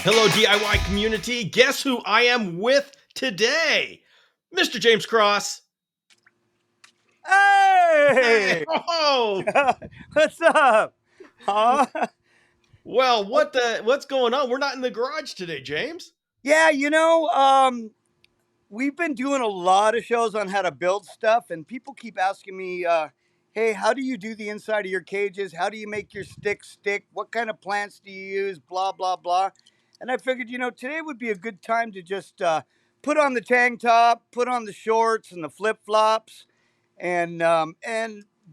Hello, DIY community. Guess who I am with today? Mr. James Cross. Hey, Hey, oh, what's up? Huh? well, what's going on? We're not in the garage today, James. Yeah, we've been doing a lot of shows on how to build stuff, and people keep asking me, "Hey, how do you do the inside of your cages? How do you make your sticks stick? What kind of plants do you use? Blah blah blah." And I figured, today would be a good time to just put on the tank top, put on the shorts and the flip flops, and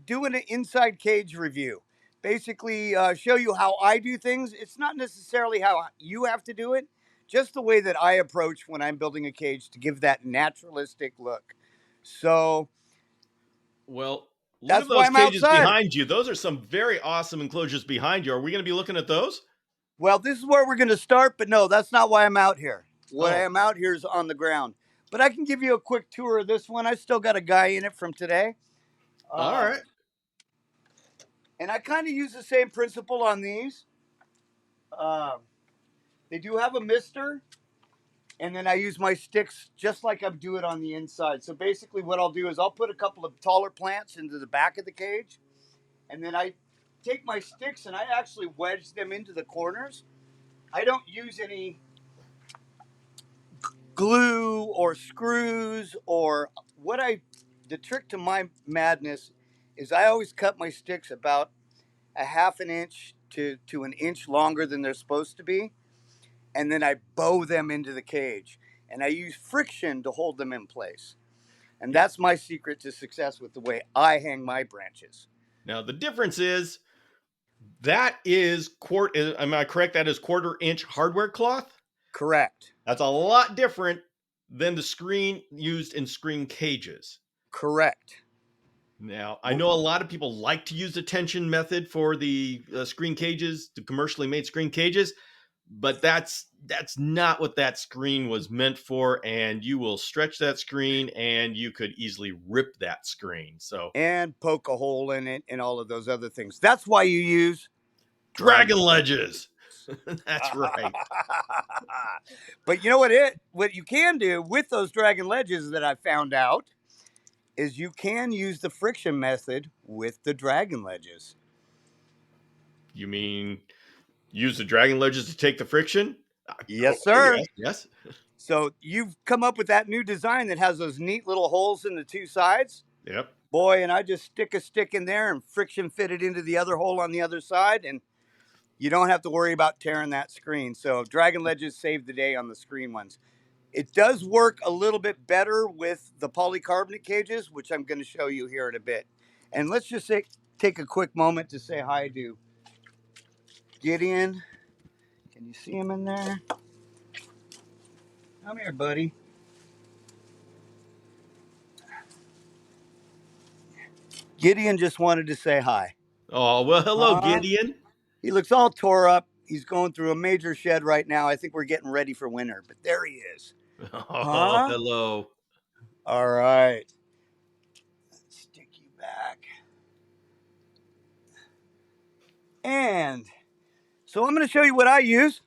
do an inside cage review. Basically, show you how I do things. It's not necessarily how you have to do it, just the way that I approach when I'm building a cage to give that naturalistic look. So Well, look at that's why those I'm cages outside. behind you. Those are some very awesome enclosures behind you. Are we going to be looking at those? Well, this is where we're going to start, but no, that's not why I'm out here. What I Oh, am out here is on the ground. But I can give you a quick tour of this one. I still got a guy in it from today. all Uh, right. and I kind of use the same principle on these. Uh, they do have a mister, and then I use my sticks just like I do it on the inside. So basically, what I'll do is I'll put a couple of taller plants into the back of the cage, and then I take my sticks and I actually wedge them into the corners. I don't use any glue or screws or what I. The trick to my madness is I always cut my sticks about a half an inch to an inch longer than they're supposed to be, and then I bow them into the cage, and I use friction to hold them in place. And Yeah. that's my secret to success with the way I hang my branches. Now the difference is that is quarter. Am I correct? That is quarter-inch hardware cloth. Correct. That's a lot different than the screen used in screen cages. Correct. Now, I know a lot of people like to use the tension method for the screen cages, the commercially made screen cages, but that's not what that screen was meant for. And you will stretch that screen, and you could easily rip that screen. So, And poke a hole in it and all of those other things. That's why you use dragon dragon ledges. ledges. That's right. But you know what you can do with those dragon ledges that I found out is you can use the friction method with the dragon ledges. You mean use the dragon ledges to take the friction? Yes, Okay, sir. yes, yes. So you've come up with that new design that has those neat little holes in the two sides. Yep. Boy, and I just stick a stick in there and friction fit it into the other hole on the other side, and you don't have to worry about tearing that screen. So Dragon Ledges saved the day on the screen ones. It does work a little bit better with the polycarbonate cages, which I'm going to show you here in a bit. And let's just take a quick moment to say hi to Gideon. Can you see him in there? Come here, buddy. Gideon just wanted to say hi. Oh, well, hello, Huh? Gideon. He looks all tore up. He's going through a major shed right now. I think we're getting ready for winter, but there he is. Oh, Huh? hello. All right. Let's stick you back. And so I'm going to show you what I use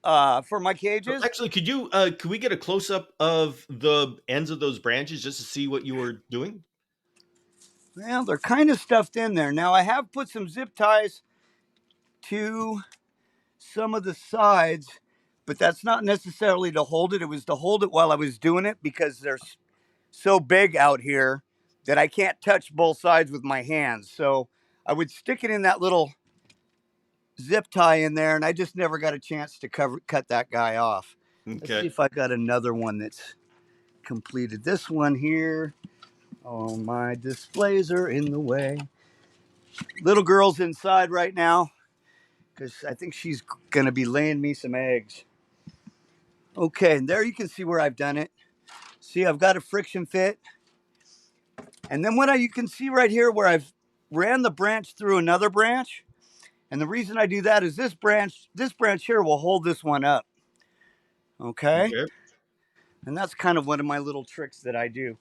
for my cages. Actually, could we get a close up of the ends of those branches just to see what you were doing? Well, they're kind of stuffed in there. Now, I have put some zip ties to some of the sides, but that's not necessarily to hold it. It was to hold it while I was doing it because they're so big out here that I can't touch both sides with my hands. So I would stick it in that little zip tie in there, and I just never got a chance to cut that guy off. Let's see Okay. if I got another one that's completed. This one here. Oh, my displays are in the way. Little girl's inside right now because I think she's going to be laying me some eggs. Okay, and there you can see where I've done it. See, I've got a friction fit. And then you can see right here where I've ran the branch through another branch. And the reason I do that is this branch here will hold this one up. Okay? Okay. And that's kind of one of my little tricks that I do.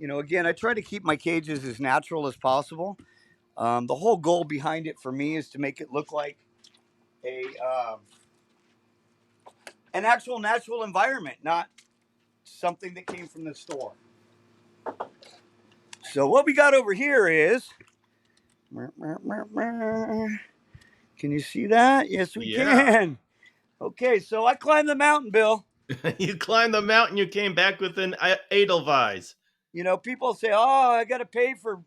Again, I try to keep my cages as natural as possible. The whole goal behind it for me is to make it look like a an actual natural environment, not something that came from the store. So what we got over here is, can you see that? Yes, we Yeah. can. Okay, so I climbed the mountain, Bill. You climbed the mountain, you came back with an Edelweiss. You know, people say, "Oh, I got to pay for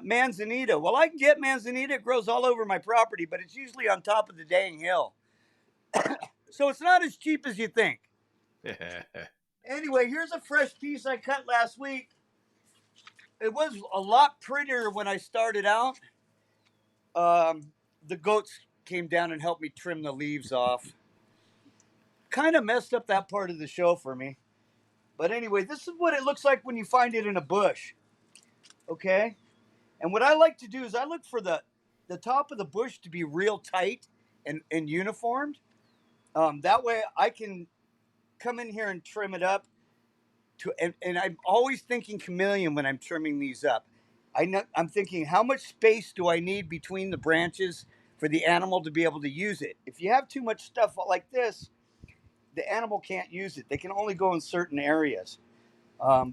manzanita." Well, I can get manzanita. It grows all over my property, but it's usually on top of the dang hill, so it's not as cheap as you think. Anyway, here's a fresh piece I cut last week. It was a lot prettier when I started out. The goats came down and helped me trim the leaves off. Kind of messed up that part of the show for me. But anyway, this is what it looks like when you find it in a bush. Okay? And what I like to do is I look for the top of the bush to be real tight and uniformed. That way I can come in here and trim it up. And I'm always thinking chameleon when I'm trimming these up. I'm thinking, how much space do I need between the branches for the animal to be able to use it? If you have too much stuff like this, the animal can't use it. They can only go in certain areas.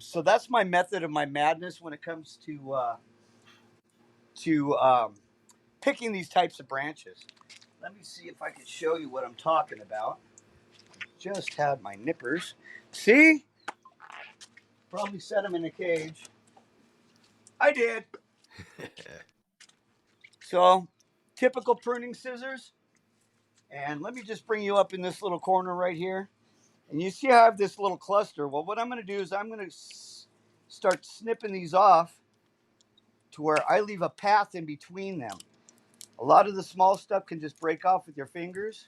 So that's my method of my madness when it comes to picking these types of branches. Let me see if I can show you what I'm talking about. Just had my nippers. See? Probably set them in a cage. I did. So, typical pruning scissors. And let me just bring you up in this little corner right here. And you see I have this little cluster. Well, what I'm going to do is I'm going to start snipping these off to where I leave a path in between them. A lot of the small stuff can just break off with your fingers.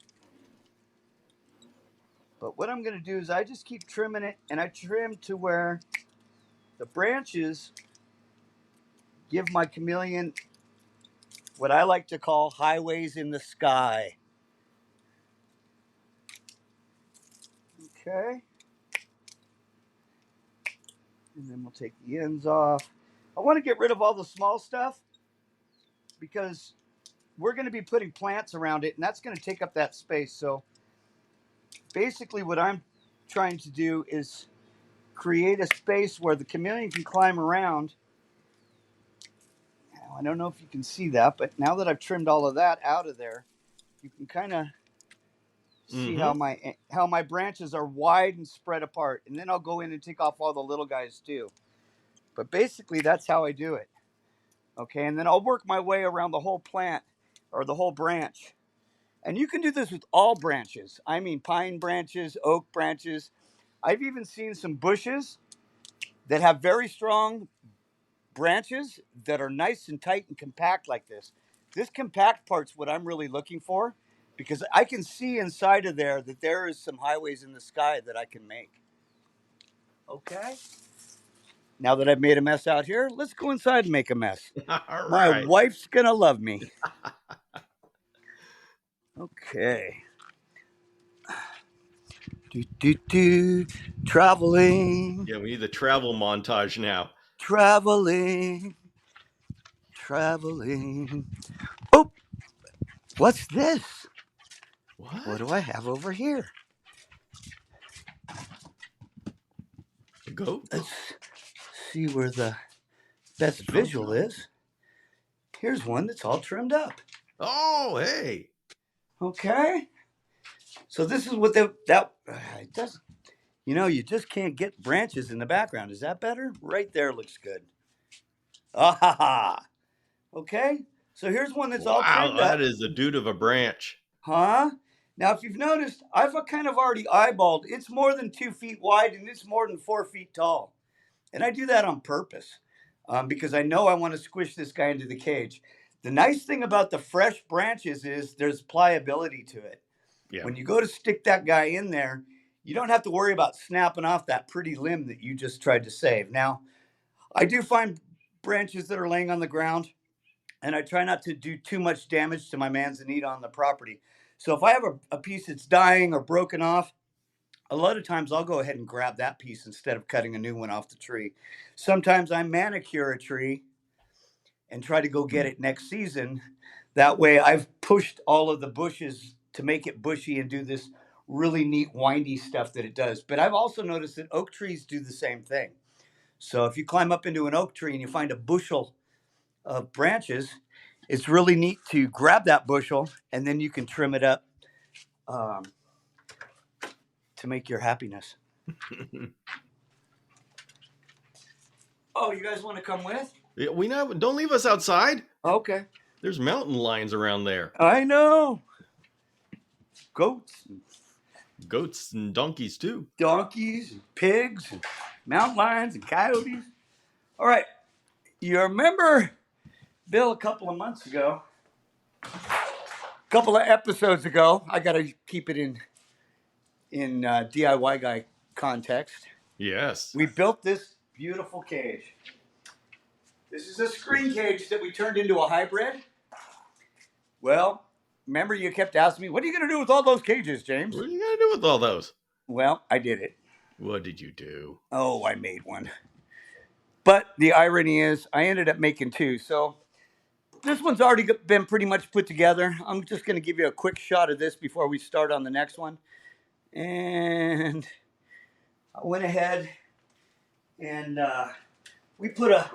But what I'm going to do is I just keep trimming it, and I trim to where the branches give my chameleon what I like to call highways in the sky. Okay. And then we'll take the ends off. I want to get rid of all the small stuff because we're going to be putting plants around it, and that's going to take up that space. So basically what I'm trying to do is create a space where the chameleon can climb around. Now, I don't know if you can see that, but now that I've trimmed all of that out of there, you can kind of see Mm-hmm. how my branches are wide and spread apart. And then I'll go in and take off all the little guys too. But basically that's how I do it. Okay, and then I'll work my way around the whole plant or the whole branch. And you can do this with all branches. I mean pine branches, oak branches. I've even seen some bushes that have very strong branches that are nice and tight and compact like this. This compact part's what I'm really looking for because I can see inside of there that there is some highways in the sky that I can make. Okay. Now that I've made a mess out here, let's go inside and make a mess. All My right. wife's gonna love me. Okay. Do do do. Traveling, Yeah, we need the travel montage now. traveling, traveling. Oh, what's this? What do What? I have over here? A goat? Let's see where the best Oh, visual is. Here's one that's all trimmed up. oh, hey. Okay. So this is what that it does. You know, you just can't get branches in the background. Is that better? Right there looks good. Ah ha ha. Okay. So here's one that's all Wow, trimmed that up. is a dude of a branch. Huh? Now, if you've noticed, I've kind of already eyeballed. It's more than 2 feet wide and it's more than 4 feet tall. And I do that on purpose because I know I want to squish this guy into the cage. The nice thing about the fresh branches is there's pliability to it. Yeah. When you go to stick that guy in there, you don't have to worry about snapping off that pretty limb that you just tried to save. Now, I do find branches that are laying on the ground, and I try not to do too much damage to my manzanita on the property. So if I have a piece that's dying or broken off, a lot of times I'll go ahead and grab that piece instead of cutting a new one off the tree. Sometimes I manicure a tree and try to go get it next season. That way I've pushed all of the bushes to make it bushy and do this really neat windy stuff that it does. But I've also noticed that oak trees do the same thing. So if you climb up into an oak tree and you find a bushel of branches, it's really neat to grab that bushel and then you can trim it up um, to make your happiness. Oh, you guys want to come with? Yeah, we know. Don't leave us outside. Okay. There's mountain lions around there. I know. Goats, and Goats and donkeys too. donkeys, and pigs, and mountain lions, and coyotes. All right. You remember, Bill, a couple of months ago, a couple of episodes ago, I got to keep it in DIY guy context. Yes. We built this beautiful cage. This is a screen cage that we turned into a hybrid. Well, remember you kept asking me, what are you going to do with all those cages, James? What are you gonna do with all those? Well, I did it. What did you do? Oh, I made one. But the irony is, I ended up making two. So this one's already been pretty much put together. I'm just going to give you a quick shot of this before we start on the next one. And I went ahead and we put a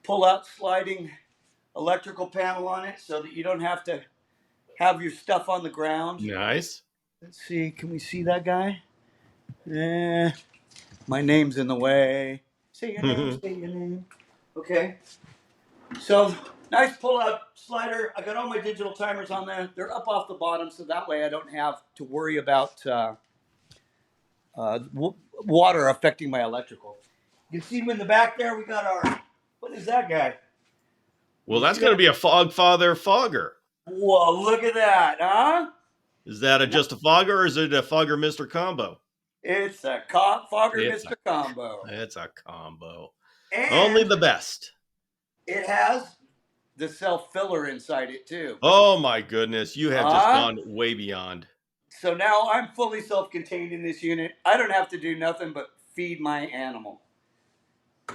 pull-out sliding electrical panel on it so that you don't have to have your stuff on the ground. Nice. Let's see, can we see that guy? My name's in the way. Say your name, say your name. Okay. So, nice pull-out slider. I got all my digital timers on there. They're up off the bottom, so that way I don't have to worry about water affecting my electrical. You can see him in the back there. We got our, what is that guy? Well, that's going to be a Fog Father Fogger. Whoa, look at that, huh? Is that just a Fogger, or is it a Fogger Mr. Combo? It's a Fogger Mr. Combo. It's a combo. And Only the best. it has the self-filler inside it, too. Oh, my goodness. You have just gone way beyond. So now I'm fully self-contained in this unit. I don't have to do nothing but feed my animal.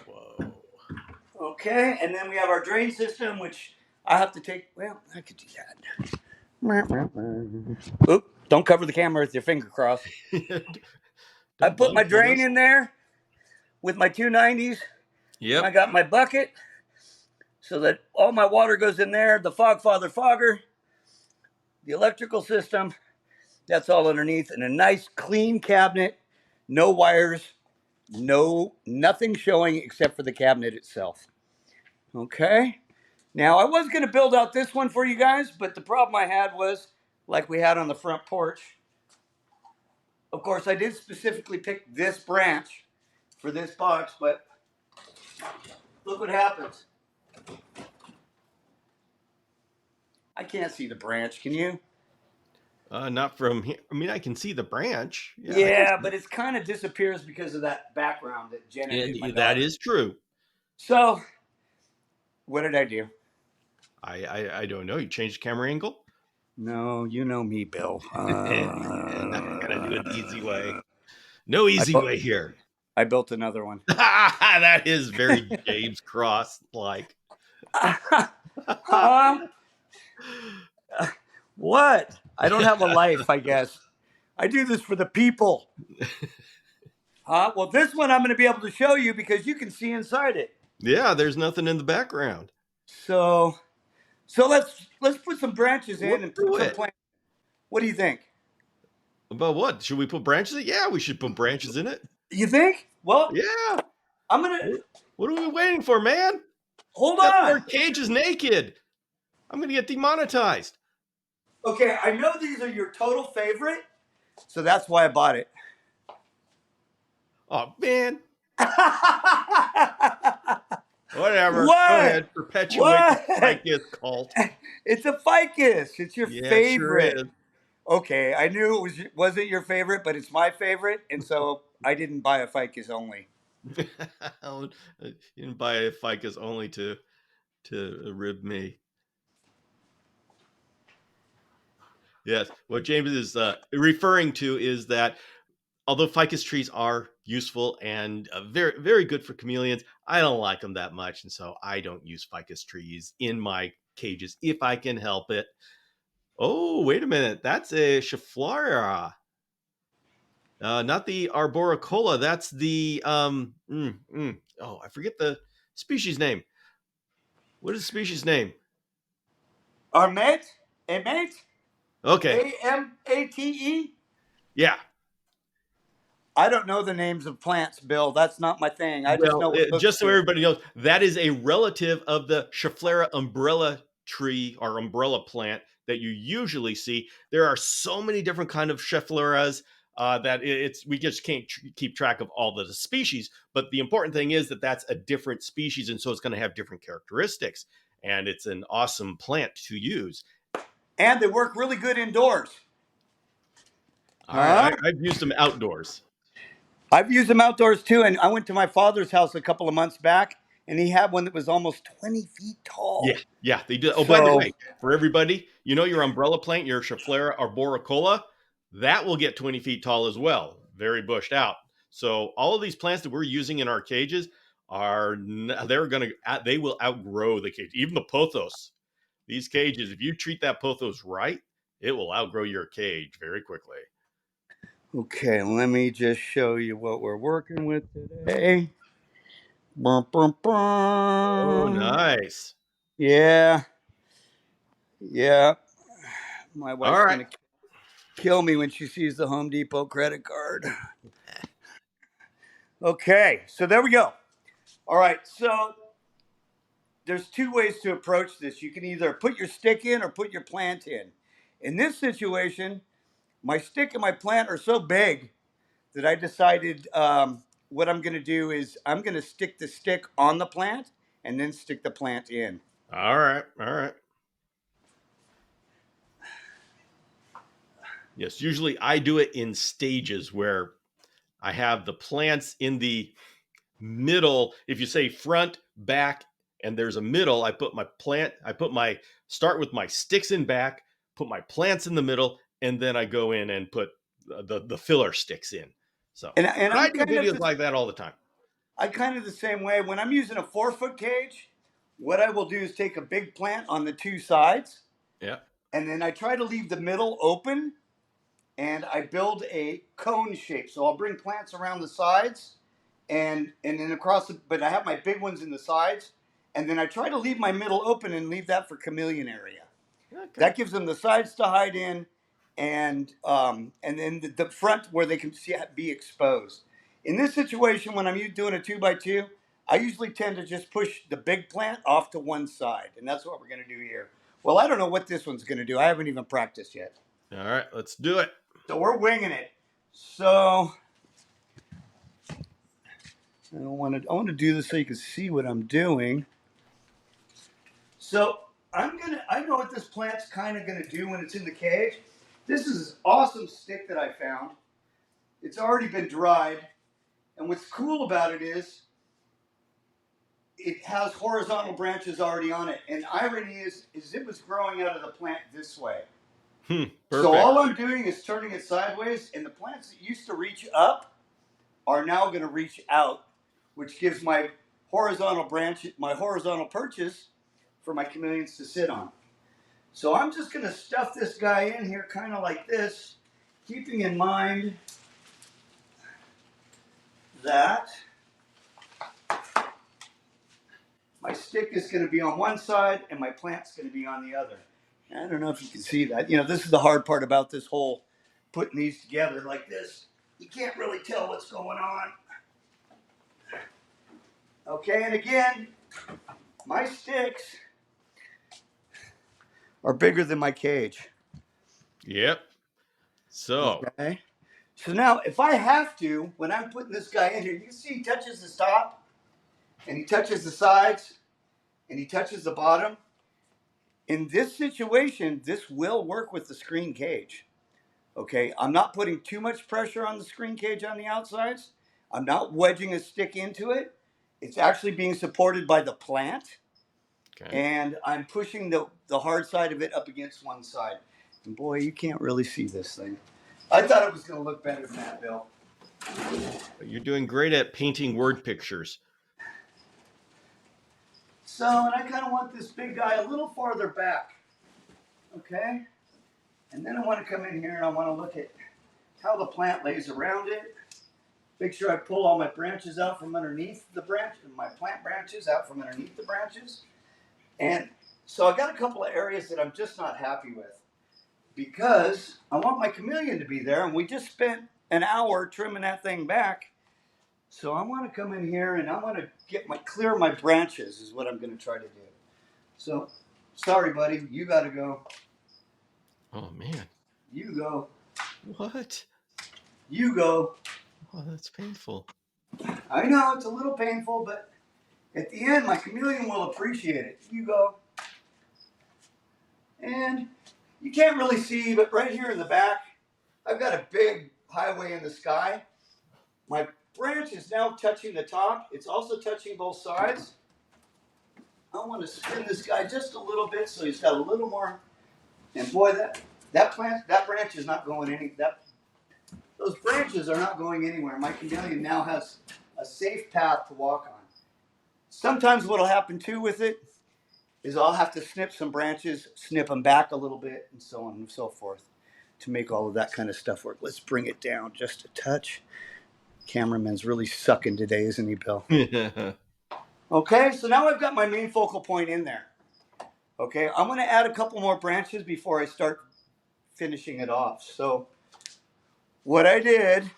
Whoa. Okay, and then we have our drain system, which I have to take. Well, I could do that. Oop, don't cover the camera with your finger crossed. I put my drain in there with my 290s. Yep. I got my bucket so that all my water goes in there. The Fog Father Fogger, the electrical system, that's all underneath, and a nice clean cabinet, no wires, nothing showing except for the cabinet itself. Okay. Now I was going to build out this one for you guys, but the problem I had was like we had on the front porch. Of course, I did specifically pick this branch for this box, but look what happens. I can't see the branch. Can you? Not from here. I mean, I can see the branch. Yeah, but it kind of disappears because of that background that Jenna did. That is true. So, what did I do? I don't know. You changed camera angle? No, you know me, Bill. I'm not gonna do it the easy way. No easy way here. I built another one. That is very James Cross like. What? I don't have a life, I guess. I do this for the people. Well, this one I'm going to be able to show you because you can see inside it. Yeah, there's nothing in the background. So let's put some branches in and put some plants. What do you think? About what? Should we put branches in? Yeah, we should put branches in it. You think? Well, yeah. I'm gonna. What are we waiting for, man? Hold on. Our cage is naked. I'm gonna get demonetized. Okay, I know these are your total favorite, so that's why I bought it. Oh man. Whatever. What? Go ahead. Perpetuate the ficus cult. It's a ficus. It's your favorite. Sure is. Okay, I knew it wasn't your favorite, but it's my favorite, and so I didn't buy a ficus only. You didn't buy a ficus only to rib me. Yes, what James is referring to is that although ficus trees are useful and very, very good for chameleons, I don't like them that much, and so I don't use ficus trees in my cages if I can help it. Oh, wait a minute. That's a Schefflera. Not the arboricola. That's the oh, I forget the species name. What is the species name? Armate? Amate? Okay. Amate? Yeah. I don't know the names of plants, Bill. That's not my thing. I just Well, know what looks just so good. everybody knows, that is a relative of the Schefflera umbrella tree or umbrella plant that you usually see. There are so many different kind of Scheffleras that it's we just can't keep track of all the species. But the important thing is that that's a different species, and so it's going to have different characteristics. And it's an awesome plant to use. And they work really good indoors. All right, Huh? I've used them outdoors. I've used them outdoors too. And I went to my father's house a couple of months back, and he had one that was almost 20 feet Yeah, tall. yeah, they do. Oh, by the So, way, for everybody, you know your umbrella plant, your Schefflera arboricola, that will get 20 feet tall as well, very bushed out. So all of these plants that we're using in our cages are they will outgrow the cage. Even the pothos, these cages, if you treat that pothos right, it will outgrow your cage very quickly. okay, let me just show you what we're working with today. Bum, bum, Oh, bum. nice. Yeah, yeah. My All wife's right. going to kill me when she sees the Home Depot credit card. Okay, so there we go. All right, so there's two ways to approach this. You can either put your stick in or put your plant in. In this situation, my stick and my plant are so big that I decided what I'm going to do is I'm going to stick the stick on the plant and then stick the plant in. All right. All right. Yes, usually I do it in stages where I have the plants in the middle. If you say front, back, and there's a middle, I put my start with my sticks in back, put my plants in the middle, and then I go in and put the filler sticks in. So, And but I do videos like that all the time. I kind of the same way. When I'm using a 4 foot cage, what I will do is take a big plant on the two sides, Yeah. and then I try to leave the middle open, and I build a cone shape. So I'll bring plants around the sides, and then across the. But I have my big ones in the sides, and then I try to leave my middle open and leave that for chameleon area. Okay. That gives them the sides to hide in, and then the front where they can be exposed. In this situation, when I'm doing a 2 by 2, I usually tend to just push the big plant off to one side, and that's what we're going to do here. Well, I don't know what this one's going to do. I haven't even practiced yet, All right. Let's do it. so we're winging it. So I want to. I want to do this so you can see what I'm doing. So I know what this plant's kind of gonna do when it's in the cage. This is an awesome stick that I found. It's already been dried, and what's cool about it is it has horizontal branches already on it. And irony is it was growing out of the plant this way. So Perfect. all I'm doing is turning it sideways, and the plants that used to reach up are now going to reach out, which gives my horizontal perches for my chameleons to sit on. So I'm just going to stuff this guy in here kind of like this, keeping in mind that my stick is going to be on one side and my plant's going to be on the other. I don't know if you can see that. This is the hard part about this whole putting these together like this. You can't really tell what's going on. Okay, and again, my sticks are bigger than my cage. Yep. So, Okay. So now, if I have to, when I'm putting this guy in here, you can see he touches the top and he touches the sides and he touches the bottom. In this situation, this will work with the screen cage. Okay, I'm not putting too much pressure on the screen cage on the outsides. I'm not wedging a stick into it. It's actually being supported by the plant, okay. and I'm pushing the hard side of it up against one side. And boy, you can't really see this thing. I thought it was going to look better than that, Bill. You're doing great at painting word pictures. So, and I kind of want this big guy a little farther back. Okay? And then I want to come in here and I want to look at how the plant lays around it. Make sure I pull all my branches out from underneath the branch, my plant branches out from underneath the branches. And so I got a couple of areas that I'm just not happy with because I want my chameleon to be there, and we just spent an hour trimming that thing back. So I want to come in here and I want to clear my branches is what I'm going to try to do. So, sorry, buddy, you got to go. Oh man. You go. What? You go. Oh, that's painful. I know it's a little painful, but at the end, my chameleon will appreciate it. You go. And you can't really see, but right here in the back, I've got a big highway in the sky. My branch is now touching the top. It's also touching both sides. I want to spin this guy just a little bit so he's got a little more. And boy, that branch is not going those branches are not going anywhere. My chameleon now has a safe path to walk on. Sometimes what'll happen too with it is I'll have to snip some branches, snip them back a little bit, and so on and so forth to make all of that kind of stuff work. Let's bring it down just a touch. Cameraman's really sucking today, isn't he, Bill? Okay, so now I've got my main focal point in there. Okay, I'm going to add a couple more branches before I start finishing it off. So what I did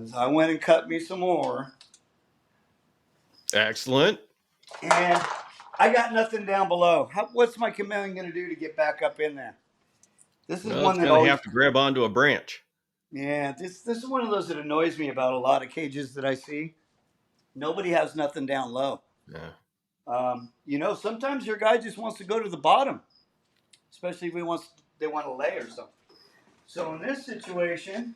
is I went and cut me some more. Excellent. And I got nothing down below. What's my chameleon going to do to get back up in there? This is Well, one it's that gonna always... have to grab onto a branch. Yeah, this is one of those that annoys me about a lot of cages that I see. Nobody has nothing down low. Yeah. Sometimes your guy just wants to go to the bottom, especially if they want to lay or something. So in this situation,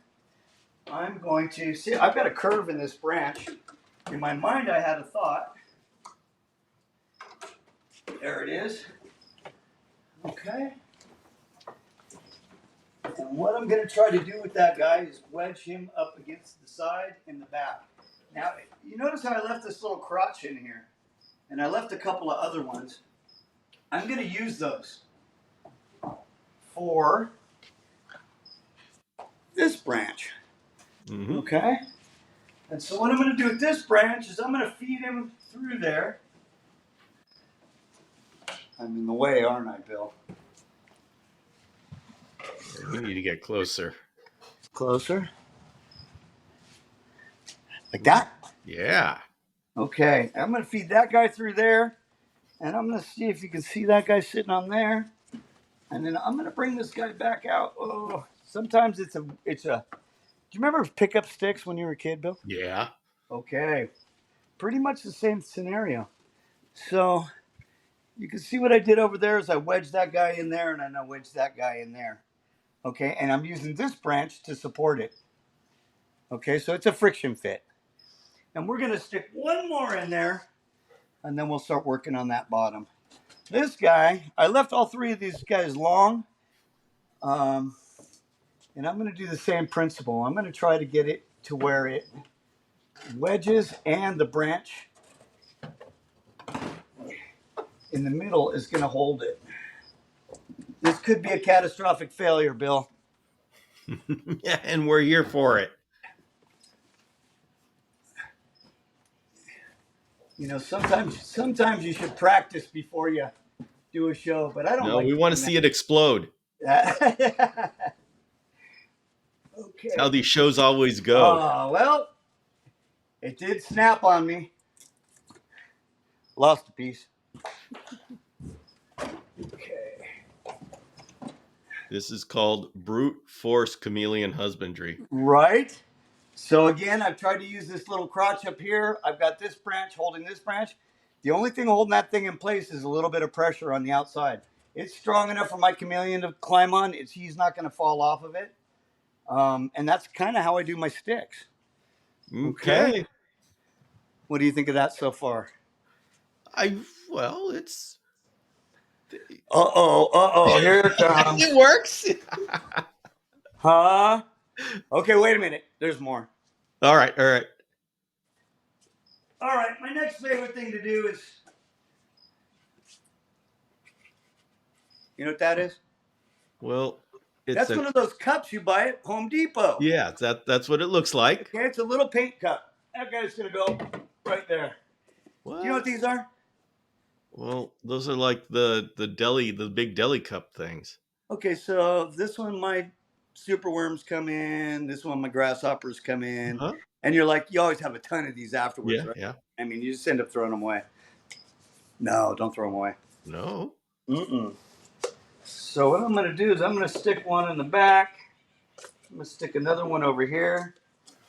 I'm going to see. I've got a curve in this branch. In my mind, I had a thought. There it is. Okay. And what I'm going to try to do with that guy is wedge him up against the side and the back. Now, you notice how I left this little crotch in here, and I left a couple of other ones. I'm going to use those for this branch. Mm-hmm. Okay? And so what I'm going to do with this branch is I'm going to feed him through there. I'm in the way, aren't I, Bill? We need to get closer. Closer. Like that? Yeah. Okay. I'm going to feed that guy through there. And I'm going to see if you can see that guy sitting on there. And then I'm going to bring this guy back out. Oh, sometimes it's a. Do you remember pickup sticks when you were a kid, Bill? Yeah. Okay. Pretty much the same scenario. So you can see what I did over there is I wedged that guy in there and then I wedged that guy in there. Okay. And I'm using this branch to support it. Okay. So it's a friction fit. And we're going to stick one more in there and then we'll start working on that bottom. This guy, I left all three of these guys long. And I'm going to do the same principle. I'm going to try to get it to where it wedges and the branch in the middle is going to hold it. This could be a catastrophic failure, Bill. Yeah, and we're here for it. Sometimes you should practice before you do a show, but I don't No, like we want to doing see it explode. that. That's how Okay. these shows always go. Oh, well, it did snap on me. Lost a piece. Okay. This is called brute force chameleon husbandry. Right? So again, I've tried to use this little crotch up here. I've got this branch holding this branch. The only thing holding that thing in place is a little bit of pressure on the outside. It's strong enough for my chameleon to climb on. He's not going to fall off of it. And that's kind of how I do my sticks. Okay. What do you think of that so far? It's Uh-oh, here it comes. it works. Huh? Okay, wait a minute. There's more. All right. All right, my next favorite thing to do is, you know what that is? Well, it's That's a one of those cups you buy at Home Depot. yeah. That's what it looks like. Okay, it's a little paint cup. That guy's gonna go right there. Do you know what What? these are? Well, those are like the big deli cup things. Okay, so this one my superworms come in. This one my grasshoppers come in, Huh? and you're like, you always have a ton of these afterwards, Yeah, right? yeah. I mean, you just end up throwing them away. No, don't throw them away. No. Mm-mm. So what I'm gonna do is I'm gonna stick one in the back. I'm gonna stick another one over here.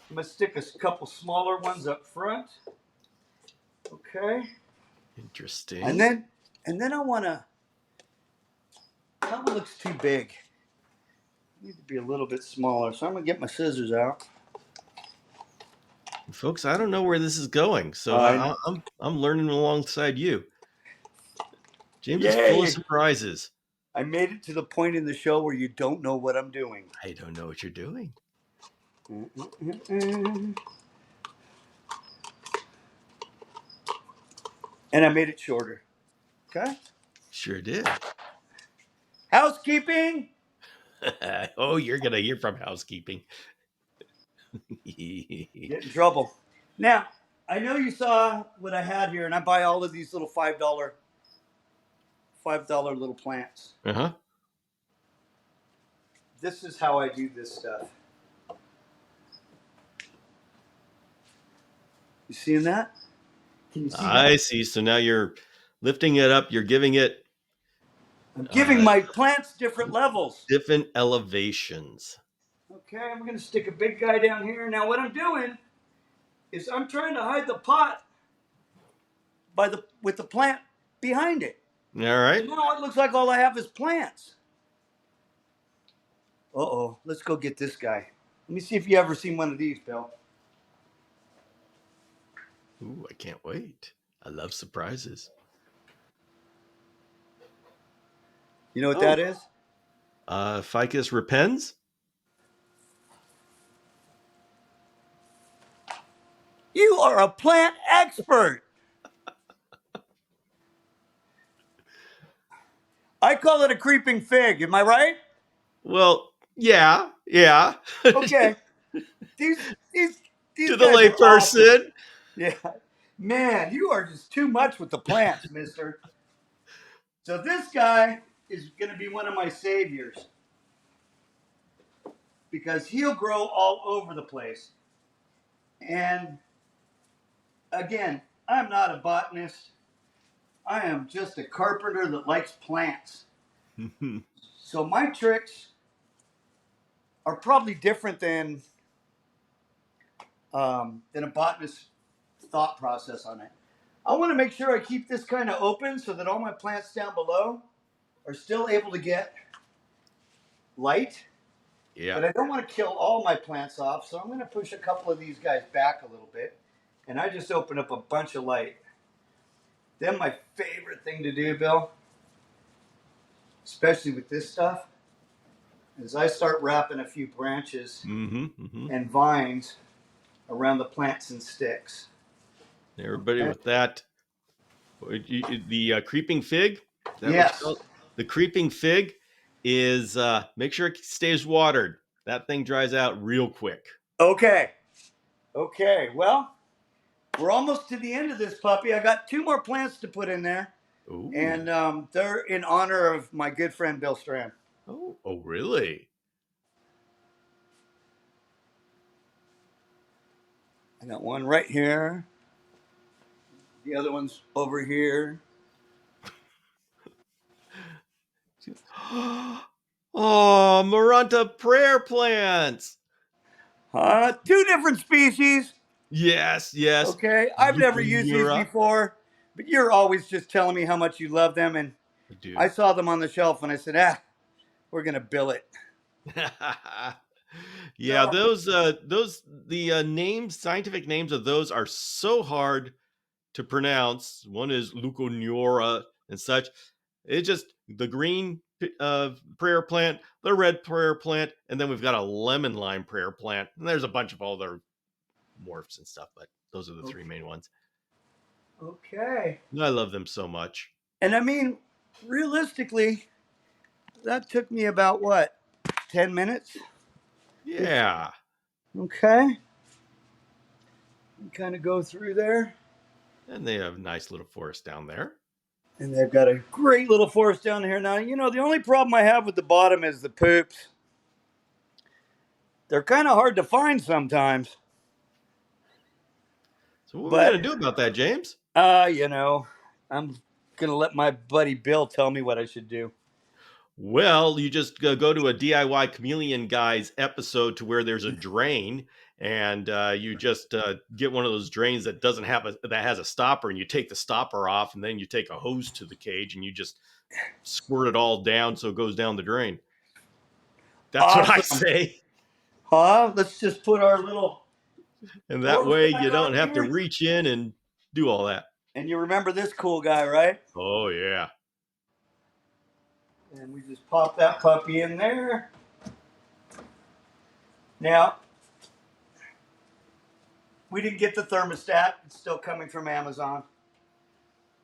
I'm gonna stick a couple smaller ones up front. Okay, and Interesting. then I wanna. That one looks too big. I need to be a little bit smaller, so I'm gonna get my scissors out. Folks, I don't know where this is going, so I know. I'm learning alongside you. James is full of Yay! surprises. I made it to the point in the show where you don't know what I'm doing. I don't know what you're doing. And I made it shorter. Okay. Sure did. Housekeeping. Oh, you're gonna hear from housekeeping. Get in trouble. Now, I know you saw what I had here, and I buy all of these little $5 little plants. Uh-huh. This is how I do this stuff. You seeing that? Can you see I that? see. So now you're lifting it up. You're giving it I'm giving uh, my plants different levels. different elevations. Okay, I'm going to stick a big guy down here. Now, what I'm doing is I'm trying to hide the pot with the plant behind it. All So right. now it looks like all I have is plants. Uh-oh, let's go get this guy. Let me see if you ever seen one of these, Bill. Ooh, I can't wait. I love surprises. You know what Oh, that is? Ficus repens. You are a plant expert. I call it a creeping fig. Am I right? Well, yeah, yeah. Okay. These these To these the guys are awesome. layperson. Yeah. Man, you are just too much with the plants, mister. So this guy is going to be one of my saviors because he'll grow all over the place. And again, I'm not a botanist. I am just a carpenter that likes plants. So my tricks are probably different than a botanist's thought process on it. I want to make sure I keep this kind of open so that all my plants down below are still able to get light, Yeah. but I don't want to kill all my plants off, so I'm going to push a couple of these guys back a little bit, and I just open up a bunch of light. Then my favorite thing to do, Bill, especially with this stuff, is I start wrapping a few branches Mm-hmm. Mm-hmm. and vines around the plants and sticks. Everybody Okay? with that. The creeping fig. Is that what you Yes. call it? The creeping fig is make sure it stays watered. That thing dries out real quick. Okay. Okay. Well, we're almost to the end of this puppy. I got two more plants to put in there, Ooh. and they're in honor of my good friend Bill Strand. Oh. Oh, really? I got one right here. The other one's over here. Oh, Maranta prayer plants. Two different species. Yes, yes. Okay. I've never used these Leuconura. before, but you're always just telling me how much you love them, and I Dude. saw them on the shelf and I said, we're gonna bill it. Yeah, So those the names, scientific names of those are so hard to pronounce. One is Leuconura and such. It just the green prayer plant, the red prayer plant, and then we've got a lemon lime prayer plant. And there's a bunch of other morphs and stuff, but those are the three main ones. Okay. I love them so much. And I mean, realistically, that took me about what, 10 minutes? Yeah. Okay. Kind of go through there. And they have a nice little forest down there. And they've got a great little forest down here. Now, the only problem I have with the bottom is the poops. They're kind of hard to find sometimes. So what are we But, going to do about that, James? I'm going to let my buddy Bill tell me what I should do. Well, you just go to a DIY Chameleon Guys episode to where there's a drain, and you just get one of those drains that doesn't have that has a stopper, and you take the stopper off, and then you take a hose to the cage, and you just squirt it all down so it goes down the drain. That's what I Awesome. say, Huh? Let's just put our little and that hose way guy you don't on have to here. reach in and do all that. And you remember this cool guy, right? Oh yeah. And we just pop that puppy in there. Now, we didn't get the thermostat. It's still coming from Amazon.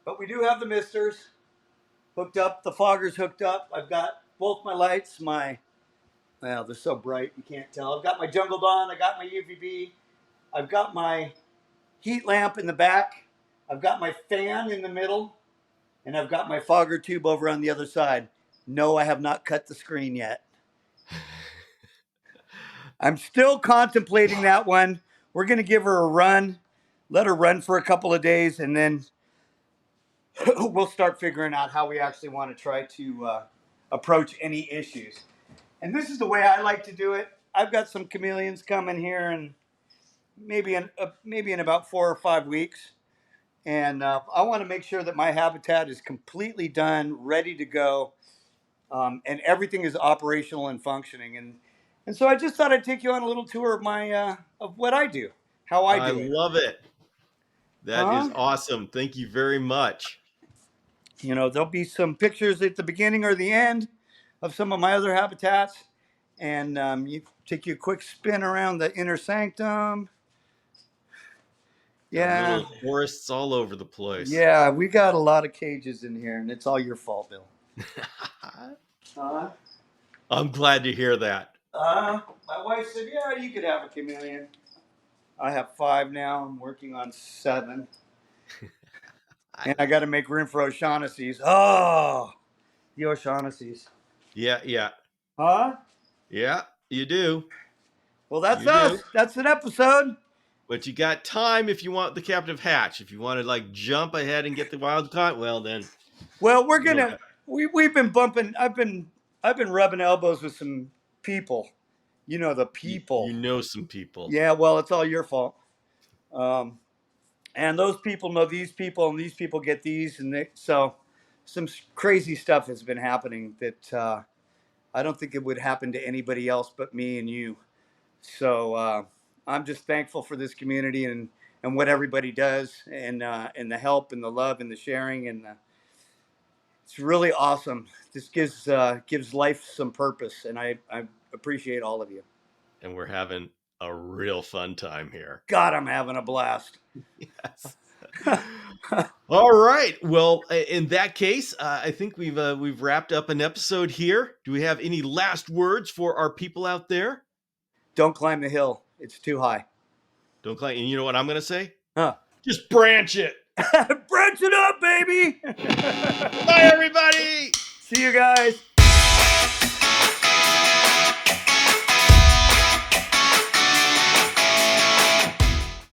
But we do have the misters hooked up. The fogger's hooked up. I've got both my lights. Well, they're so bright you can't tell. I've got my Jungle Dawn. I got my UVB. I've got my heat lamp in the back. I've got my fan in the middle. And I've got my fogger tube over on the other side. No, I have not cut the screen yet. I'm still contemplating that one. We're going to give her a run, let her run for a couple of days, and then we'll start figuring out how we actually want to try to approach any issues. And this is the way I like to do it. I've got some chameleons coming here, and maybe in about 4 or 5 weeks, and I want to make sure that my habitat is completely done, ready to go, and everything is operational and functioning. And so I just thought I'd take you on a little tour of my of what I do, how I I do it. love it. That is Huh? awesome. Thank you very much. There'll be some pictures at the beginning or the end of some of my other habitats, and you take you a quick spin around the inner sanctum. Got Yeah, little forests all over the place. yeah, we got a lot of cages in here, and it's all your fault, Bill. Uh, I'm glad to hear that. my wife said, "Yeah, you could have a chameleon." I have 5 now. I'm working on 7. I, And I got to make room for O'Shaughnessy's. Oh, the O'Shaughnessy's. yeah, yeah, Huh? yeah. You do. Well, that's You do. us. That's an episode. But you got time if you want the captive hatch. If you want to like jump ahead and get the wild caught, well then Well, we're you don't gonna. have. We've been bumping. I've been rubbing elbows with some people. The You people. know some people. Yeah. Well, it's all your fault. Um, and those people know these people, and these people get these, and so some crazy stuff has been happening that I don't think it would happen to anybody else but me and you. So I'm just thankful for this community and what everybody does, and the help and the love and the sharing, and it's really awesome. This gives life some purpose, and I appreciate all of you. And we're having a real fun time here. God, I'm having a blast. Yes. All right. Well, in that case, I think we've wrapped up an episode here. Do we have any last words for our people out there? Don't climb the hill; it's too high. Don't claim. And you know what I'm going to say? Huh? Just branch it. Branch it up, baby. Bye, everybody. See you guys.